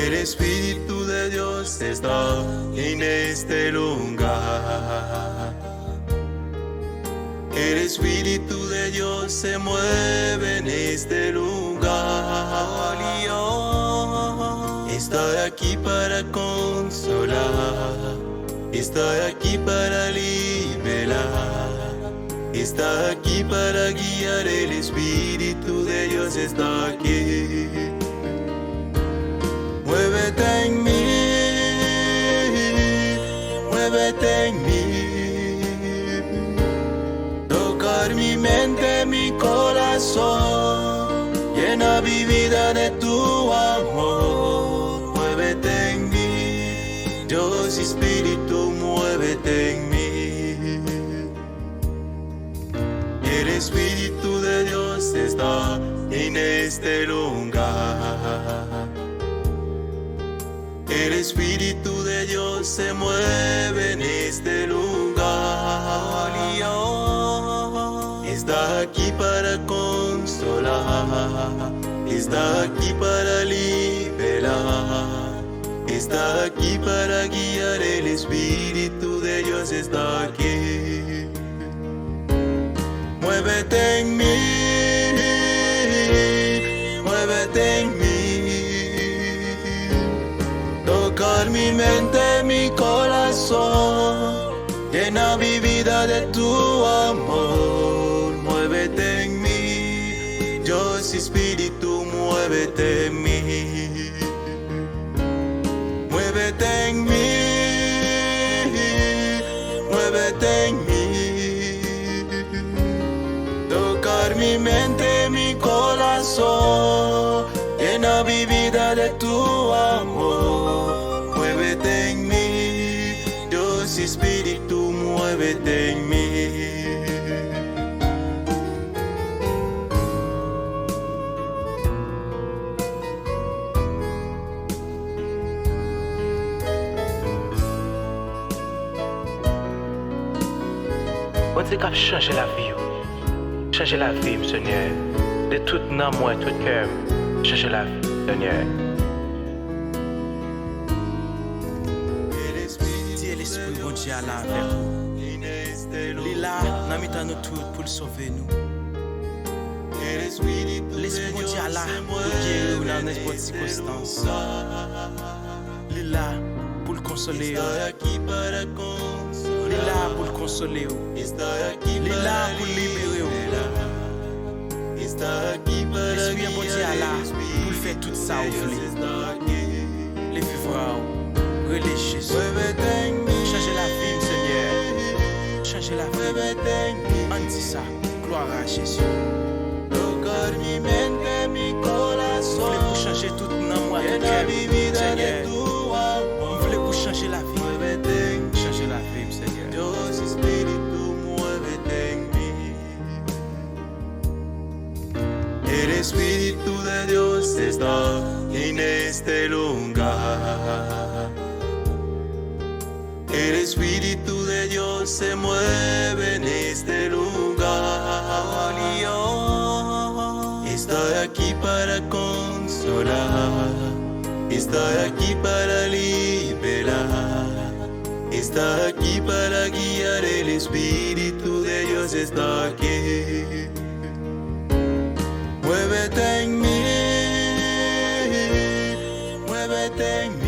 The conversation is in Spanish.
El Espíritu de Dios está en este lugar. El Espíritu de Dios se mueve en este lugar. Está aquí para consolar, está aquí para liberar, está aquí para guiar. El Espíritu de Dios está aquí. Muévete en mí, muévete en mí. Tocar mi mente, mi corazón, llena mi vida de tu amor. Muévete en mí, Dios Espíritu, muévete en mí. El Espíritu de Dios está en este lugar. El Espíritu de Dios se mueve en este lugar. Está aquí para consolar, está aquí para liberar, está aquí para guiar. El Espíritu de Dios está aquí. Muévete en mí, muévete en mí. Tocar mi mente, mi corazón, llena mi vida de tu amor. Muévete en mí, Dios Espíritu, muévete en mí. Muévete en mí, muévete en mí. Tocar mi mente, mi corazón, llena mi vida de tu amor. Muévete en mí, Dios Espíritu, muévete en mí. On dit qu'a changé la vie, changer la vie, Seigneur, de tout dans moi, tout cœur, changer la vie, Seigneur. Dieu l'Esprit bon Dieu à la avec nous. Il est là, dans mi-temps nous tout pour le sauver nous. L'Esprit bon Dieu à la pour guérir dans n'importe circonstance. Il est là pour le consoler. Il est là pour le consoler. Il est là pour le libérer. L'Esprit bon Dieu à la pour le faire tout ça au voulez. Les vivre, relais Jésus. Changer la vie, Seigneur. Changer la vie. On dit ça. Gloire à Jésus. Vous voulez pour changer tout dans moi, tout cœur, Seigneur. Vous voulez pour changer la vie. Changer la vie, Seigneur. Dios Espíritu, muévete en mí. El Espíritu de Dios está en este lugar. El Espíritu de Dios se mueve en este lugar. Está aquí para consolar, está aquí para liberar, está aquí para guiar. El Espíritu de Dios está aquí. Muévete en mí, muévete en mí.